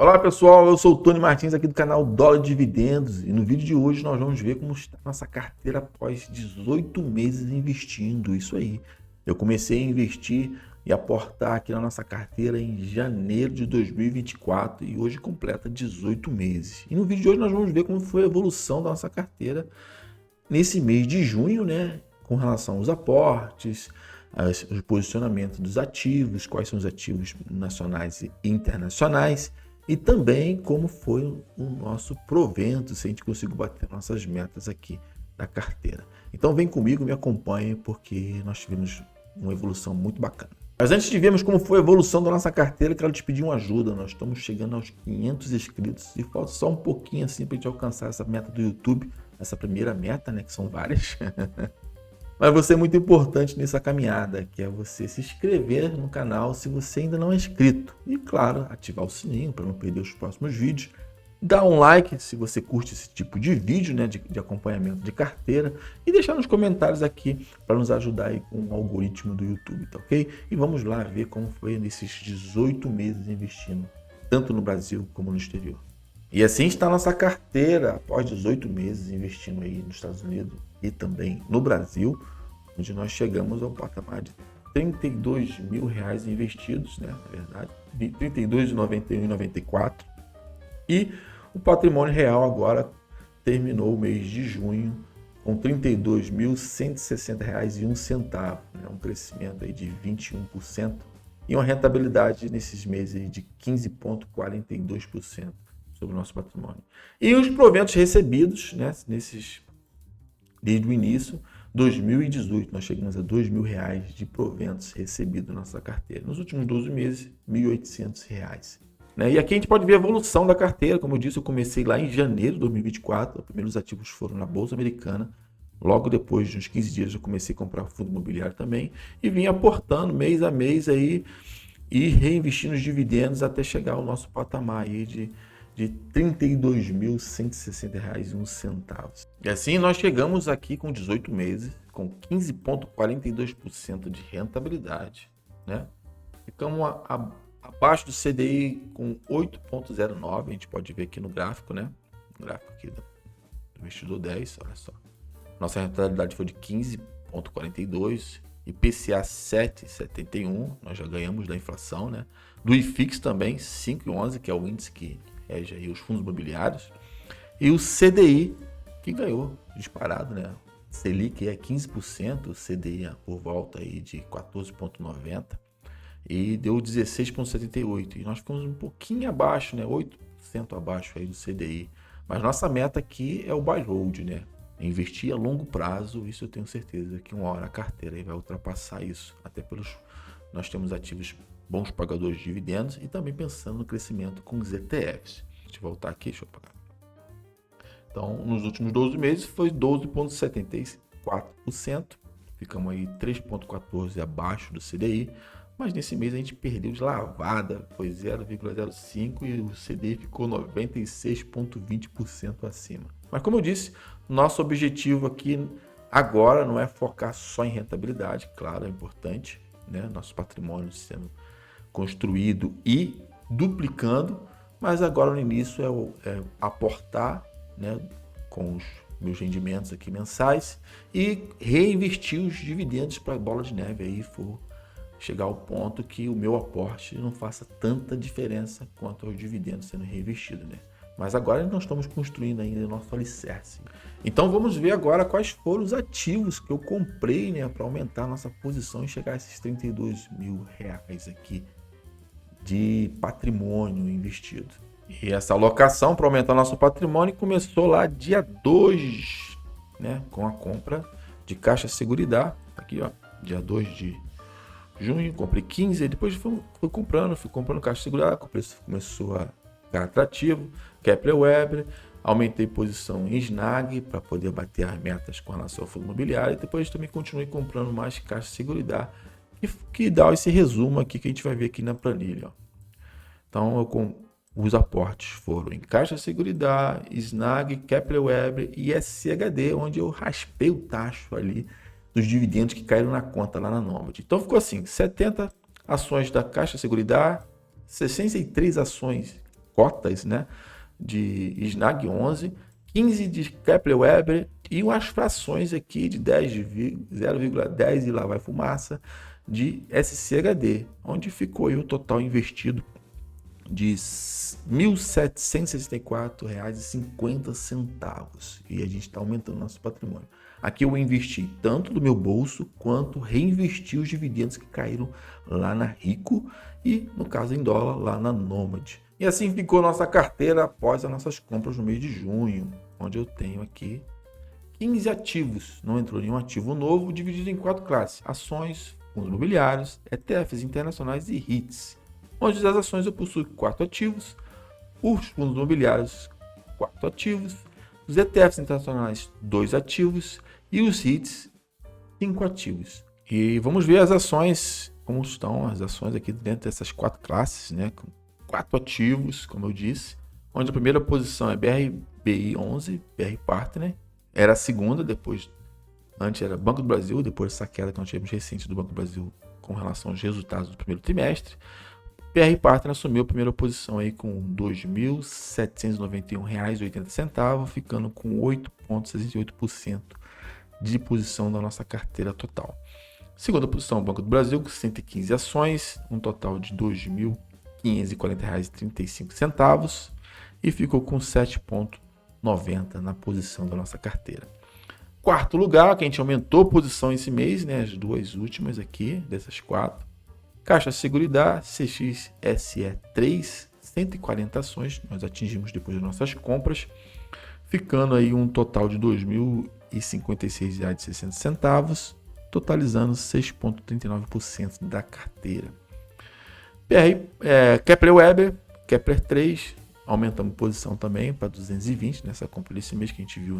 Olá pessoal, eu sou o Tony Martins aqui do canal Dólar Dividendos e no vídeo de hoje nós vamos ver como está nossa carteira após 18 meses investindo, isso aí. Eu comecei a investir e aportar aqui na nossa carteira em janeiro de 2024 e hoje completa 18 meses. E no vídeo de hoje nós vamos ver como foi a evolução da nossa carteira nesse mês de junho, né, com relação aos aportes, o posicionamento dos ativos, quais são os ativos nacionais e internacionais, e também como foi o nosso provento, se a gente conseguiu bater nossas metas aqui na carteira. Então vem comigo, me acompanhe, porque nós tivemos uma evolução muito bacana. Mas antes de vermos como foi a evolução da nossa carteira, quero te pedir uma ajuda. Nós estamos chegando aos 500 inscritos e falta só um pouquinho assim para a gente alcançar essa meta do YouTube, essa primeira meta, né, que são várias. Mas você é muito importante nessa caminhada, que é você se inscrever no canal se você ainda não é inscrito. E claro, ativar o sininho para não perder os próximos vídeos. Dá um like se você curte esse tipo de vídeo, né, de acompanhamento de carteira. E deixar nos comentários aqui para nos ajudar aí com o algoritmo do YouTube, tá ok? E vamos lá ver como foi nesses 18 meses investindo, tanto no Brasil como no exterior. E assim está a nossa carteira após 18 meses investindo aí nos Estados Unidos e também no Brasil, onde nós chegamos ao patamar de R$32 mil investidos, né? Na verdade, R$32,91,94. E o patrimônio real agora terminou o mês de junho com R$32.160,01, né? Um crescimento aí de 21% e uma rentabilidade nesses meses aí de 15,42% sobre o nosso patrimônio. E os proventos recebidos, né, desde o início, 2018, nós chegamos a R$2.000 de proventos recebidos na nossa carteira. Nos últimos 12 meses, R$1.800. Né? E aqui a gente pode ver a evolução da carteira. Como eu disse, eu comecei lá em janeiro de 2024. Os primeiros ativos foram na Bolsa Americana. Logo depois de uns 15 dias eu comecei a comprar fundo imobiliário também. E vim aportando mês a mês aí e reinvestindo os dividendos até chegar ao nosso patamar aí de R$32.160,01. E assim nós chegamos aqui com 18 meses, com 15,42% de rentabilidade, né? Ficamos abaixo do CDI com 8,09%, a gente pode ver aqui no gráfico, né? No gráfico aqui do investidor 10, olha só. Nossa rentabilidade foi de 15,42%, IPCA 7,71%, nós já ganhamos da inflação, né? Do IFIX também, 5,11%, que é o índice que rege aí os fundos imobiliários, e o CDI, que ganhou disparado, né? Selic é 15%, o CDI é por volta aí de 14,90% e deu 16,78%. E nós ficamos um pouquinho abaixo, né? 8% abaixo aí do CDI. Mas nossa meta aqui é o buy hold, né? Investir a longo prazo, isso eu tenho certeza que uma hora a carteira aí vai ultrapassar isso, até nós temos ativos bons pagadores de dividendos e também pensando no crescimento com os ETFs. Deixa eu voltar aqui, deixa eu pagar. Então, nos últimos 12 meses foi 12,74%, ficamos aí 3,14% abaixo do CDI, mas nesse mês a gente perdeu de lavada, foi 0,05% e o CDI ficou 96,20% acima. Mas como eu disse, nosso objetivo aqui agora não é focar só em rentabilidade, claro, é importante, né? Nosso patrimônio sendo construído e duplicando, mas agora no início é aportar, né, com os meus rendimentos aqui mensais e reinvestir os dividendos para a bola de neve aí for chegar ao ponto que o meu aporte não faça tanta diferença quanto aos dividendos sendo reinvestidos, né? Mas agora nós estamos construindo ainda o nosso alicerce. Então vamos ver agora quais foram os ativos que eu comprei, né, para aumentar a nossa posição e chegar a esses R$32 mil aqui de patrimônio investido. E essa alocação para aumentar nosso patrimônio começou lá dia 2, né, com a compra de Caixa Seguridade. Aqui, ó, dia 2 de junho, comprei 15, depois fui comprando Caixa Seguridade, o preço começou a ficar atrativo, Kepler Weber, aumentei posição em Snag para poder bater as metas com relação ao fundo imobiliário e depois também continuei comprando mais Caixa Seguridade, que dá esse resumo aqui que a gente vai ver aqui na planilha. Ó. Então, os aportes foram em Caixa Seguridade, Snag, Kepler Weber e SCHD, onde eu raspei o tacho ali dos dividendos que caíram na conta lá na Nomad. Então ficou assim, 70 ações da Caixa Seguridade, 63 ações cotas, né, de SNAG 11, 15 de Kepler-Weber e umas frações aqui de 0,10 e lá vai fumaça de SCHD, onde ficou aí o total investido de R$ 1.764,50 e a gente está aumentando nosso patrimônio. Aqui eu investi tanto do meu bolso quanto reinvesti os dividendos que caíram lá na Rico e, no caso em dólar, lá na Nomad. E assim ficou nossa carteira após as nossas compras no mês de junho, onde eu tenho aqui 15 ativos. Não entrou nenhum ativo novo, dividido em 4 classes: ações, fundos imobiliários, ETFs internacionais e REITs. Onde das ações eu possuo 4 ativos, os fundos imobiliários 4 ativos, os ETFs internacionais 2 ativos e os REITs 5 ativos. E vamos ver as ações, como estão as ações aqui dentro dessas 4 classes, né? Com 4 ativos, como eu disse, onde a primeira posição é BRBI 11, BR Partner, era a segunda, antes era Banco do Brasil, depois dessa queda que nós tivemos recente do Banco do Brasil com relação aos resultados do primeiro trimestre. BR Partner assumiu a primeira posição aí com R$ 2.791,80, ficando com 8,68% de posição da nossa carteira total. Segunda posição, Banco do Brasil, com 115 ações, um total de R$ 2.540,35 e ficou com 7,90% na posição da nossa carteira. Quarto lugar, que a gente aumentou a posição esse mês, né, as duas últimas aqui, dessas 4. Caixa Seguridade, CXSE3, 140 ações, nós atingimos depois das nossas compras, ficando aí um total de R$ 2.056,60, totalizando 6,39% da carteira. Kepler-Weber, Kepler 3, aumentamos posição também para 220 nessa compra desse mês que a gente viu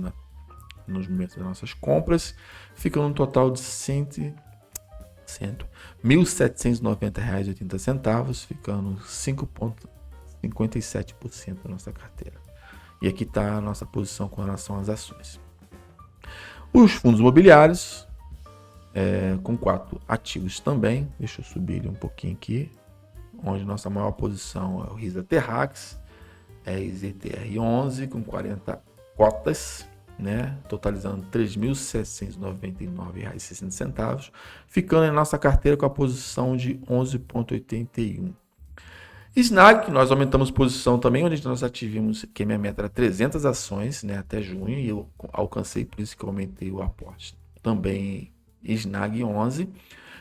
nos momentos das nossas compras, ficando um total de R$ 1.790,80, ficando 5,57% da nossa carteira. E aqui está a nossa posição com relação às ações. Os fundos imobiliários, com 4 ativos também, deixa eu subir ele um pouquinho aqui, onde nossa maior posição é o RISA Terrax, ZTR11, com 40 cotas, né, totalizando R$ 3.799,60, ficando em nossa carteira com a posição de 11,81. SNAG, nós aumentamos posição também, onde nós ativamos, que minha meta era 300 ações, né, até junho, e eu alcancei, por isso que eu aumentei o aporte. Também SNAG 11,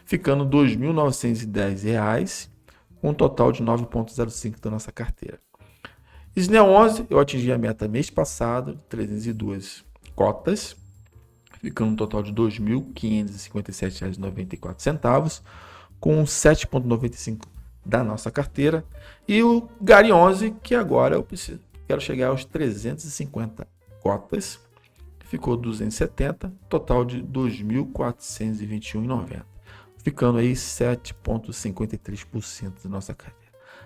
ficando R$ 2.910, com um total de 9,05 da nossa carteira. SNEL 11, eu atingi a meta mês passado, 302 cotas, ficando um total de R$ 2.557,94, com 7,95 da nossa carteira. E o GARI 11, que agora eu quero chegar aos 350 cotas, ficou 270, total de R$ 2.421,90, ficando aí 7,53% da nossa carteira.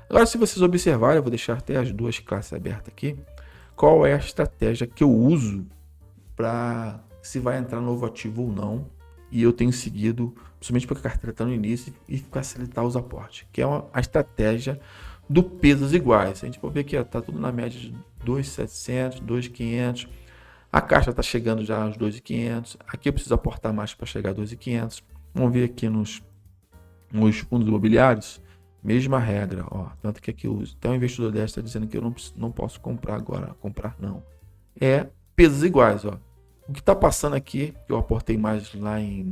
Agora, se vocês observarem, eu vou deixar até as duas classes abertas aqui, qual é a estratégia que eu uso para se vai entrar novo ativo ou não, e eu tenho seguido, principalmente porque a carteira está no início, e facilitar os aportes, que é a estratégia do pesos iguais. A gente pode ver que está tudo na média de 2.700, 2.500, a caixa está chegando já aos 2.500, aqui eu preciso aportar mais para chegar a 2.500. Vamos ver aqui nos fundos imobiliários, mesma regra, ó, tanto que aqui até o investidor 10 está dizendo que eu não posso comprar agora, é pesos iguais, ó. O que está passando aqui, que eu aportei mais lá em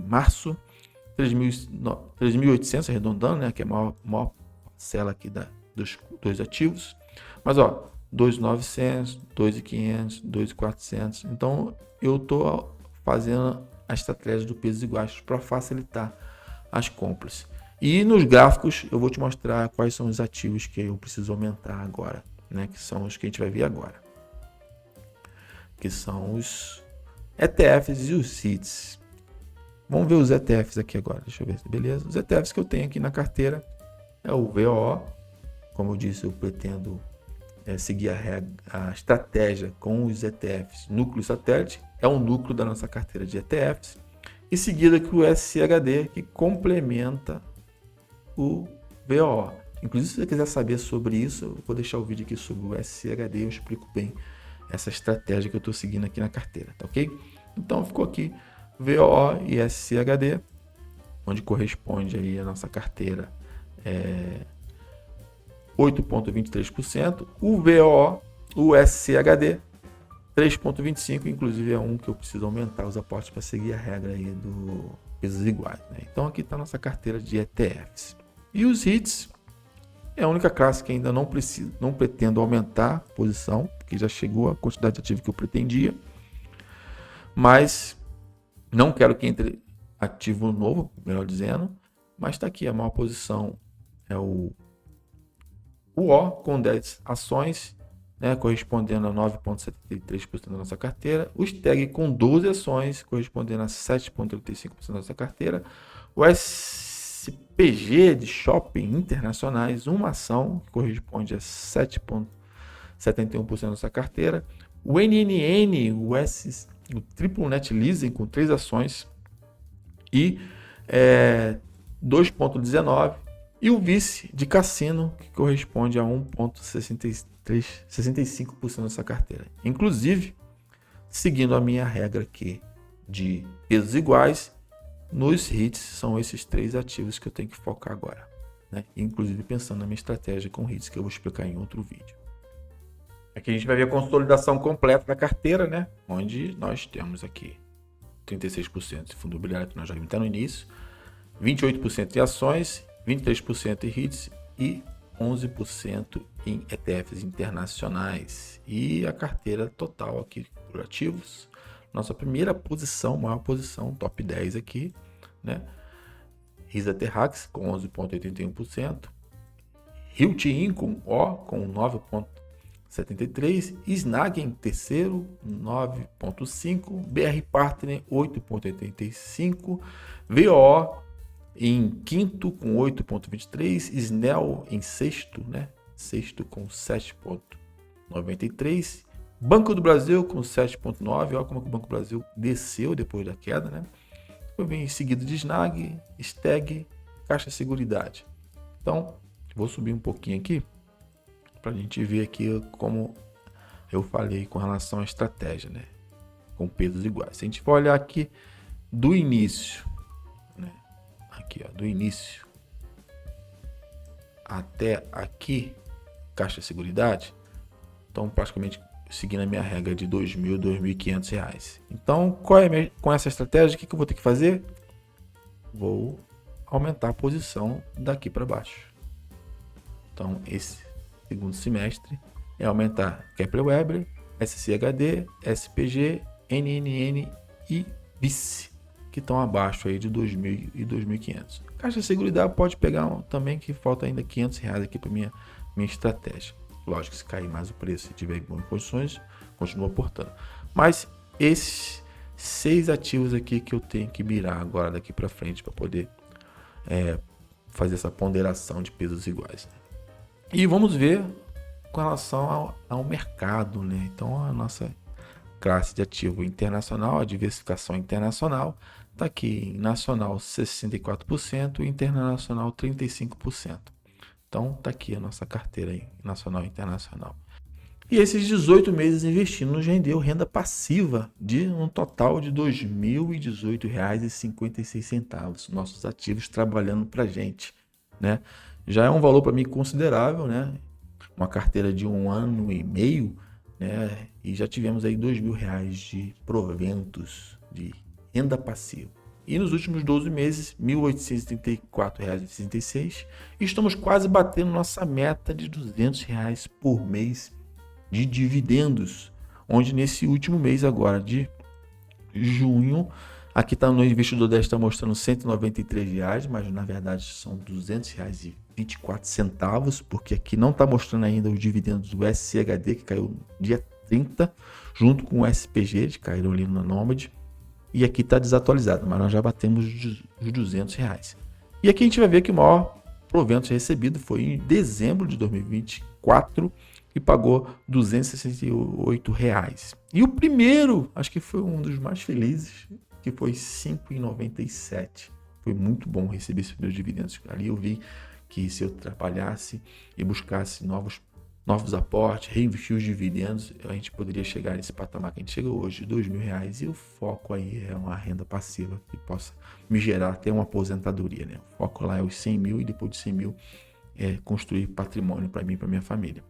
março, 3.800, arredondando, né, que é a maior parcela aqui dos dois ativos, mas ó, 2.900, 2.500, 2.400, então eu estou fazendo a estratégia do pesos iguais para facilitar as compras. E nos gráficos eu vou te mostrar quais são os ativos que eu preciso aumentar agora, né? Que são os que a gente vai ver agora. Que são os ETFs e os REITs. Vamos ver os ETFs aqui agora, deixa eu ver, beleza? Os ETFs que eu tenho aqui na carteira é o VOO. Como eu disse, eu pretendo seguir a estratégia com os ETFs núcleo satélite, é um núcleo da nossa carteira de ETFs. E seguido aqui o SCHD, que complementa o VOO. Inclusive, se você quiser saber sobre isso, eu vou deixar o vídeo aqui sobre o SCHD, eu explico bem essa estratégia que eu estou seguindo aqui na carteira, tá ok? Então ficou aqui VOO e SCHD, onde corresponde aí a nossa carteira 8,23%, o VOO, o SCHD 3,25%, inclusive é um que eu preciso aumentar os aportes para seguir a regra aí do pesos iguais, né? Então aqui está a nossa carteira de ETFs. E os REITs é a única classe que ainda não pretendo aumentar a posição, porque já chegou a quantidade de ativo que eu pretendia, mas não quero que entre ativo novo, melhor dizendo, mas está aqui, a maior posição é o O com 10 ações, né, correspondendo a 9,73% da nossa carteira, o STEG com 12 ações, correspondendo a 7,35% da nossa carteira, o SPG de shopping internacionais, uma ação, que corresponde a 7,71% da nossa carteira, o NNN, o Triple Net Leasing com 3 ações e 2,19%, e o vice de cassino, que corresponde a 1,65% dessa carteira. Inclusive, seguindo a minha regra aqui de pesos iguais, nos REITs são esses 3 ativos que eu tenho que focar agora, né? Inclusive pensando na minha estratégia com REITs, que eu vou explicar em outro vídeo. Aqui a gente vai ver a consolidação completa da carteira, né? Onde nós temos aqui 36% de fundo imobiliário, que nós já vimos até no início, 28% em ações, 23% em REITs e 11% em ETFs internacionais. E a carteira total aqui por ativos, nossa primeira posição, maior posição, top 10 aqui, né? Risa Terrax com 11,81%, Hilt Income com 9,73%, Snag em terceiro, 9,5%, BR Partner 8,85%, VOO em quinto com 8,23%, Snell em sexto, né? Sexto com 7,93%, Banco do Brasil com 7,9%, olha como o Banco do Brasil desceu depois da queda, né? Eu vim em seguida de Snag, Steg, Caixa Seguridade. Então, vou subir um pouquinho aqui para a gente ver aqui como eu falei com relação à estratégia, né? Com pesos iguais. Se a gente for olhar aqui do início, né? Aqui, ó, do início até aqui, Caixa Seguridade, então praticamente seguindo a minha regra de R$2.000, R$2.500. Então, com essa estratégia, o que eu vou ter que fazer? Vou aumentar a posição daqui para baixo. Então, esse segundo semestre é aumentar Kepler Weber, SCHD, SPG, NNN e Vice, que estão abaixo aí de 2.000 e 2.500. Caixa de Seguridade pode pegar também, que falta ainda R$500 aqui para minha estratégia. Lógico, se cair mais o preço, se tiver boas posições, continua aportando. Mas esses 6 ativos aqui que eu tenho que mirar agora daqui para frente para poder fazer essa ponderação de pesos iguais. E vamos ver com relação ao mercado, né? Então a nossa classe de ativo internacional, a diversificação internacional, está aqui em nacional 64% e internacional 35%. Então está aqui a nossa carteira aí, nacional e internacional. E esses 18 meses investindo nos rendeu renda passiva de um total de R$ 2.018,56. Nossos ativos trabalhando para a gente, né? Já é um valor para mim considerável, né? Uma carteira de 1 ano e meio, né? E já tivemos aí R$2.000 de proventos de renda passiva. E nos últimos 12 meses, R$ 1.834,66. E estamos quase batendo nossa meta de R$200 por mês de dividendos, onde nesse último mês agora de junho, aqui está no investidor 10, está mostrando R$193, mas na verdade são R$200,24, porque aqui não está mostrando ainda os dividendos do SCHD, que caiu no dia 30, junto com o SPG, que caíram ali na Nomad, e aqui está desatualizado, mas nós já batemos os R$200. E aqui a gente vai ver que o maior provento recebido foi em dezembro de 2024, e pagou R$268. E o primeiro, acho que foi um dos mais felizes, que foi R$5,97. Foi muito bom receber esses meus dividendos. Ali eu vi que se eu trabalhasse e buscasse novos aportes, reinvestir os dividendos, a gente poderia chegar nesse patamar que a gente chegou hoje, de R$ 2.000, e o foco aí é uma renda passiva que possa me gerar até uma aposentadoria, né? O foco lá é os 100 mil, e depois de 100 mil construir patrimônio para mim e para minha família.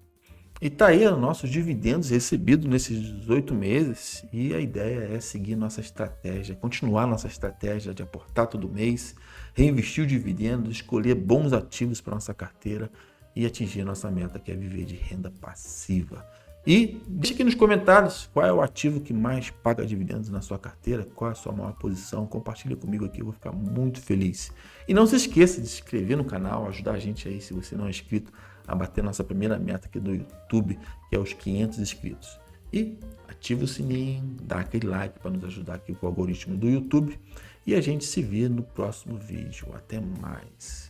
E tá aí os nossos dividendos recebidos nesses 18 meses, e a ideia é seguir nossa estratégia, continuar nossa estratégia de aportar todo mês, reinvestir o dividendo, escolher bons ativos para nossa carteira e atingir nossa meta, que é viver de renda passiva. E deixa aqui nos comentários qual é o ativo que mais paga dividendos na sua carteira, qual é a sua maior posição, compartilha comigo aqui, eu vou ficar muito feliz. E não se esqueça de se inscrever no canal, ajudar a gente aí, se você não é inscrito, a bater nossa primeira meta aqui do YouTube, que é os 500 inscritos. E ativa o sininho, dá aquele like para nos ajudar aqui com o algoritmo do YouTube. E a gente se vê no próximo vídeo. Até mais.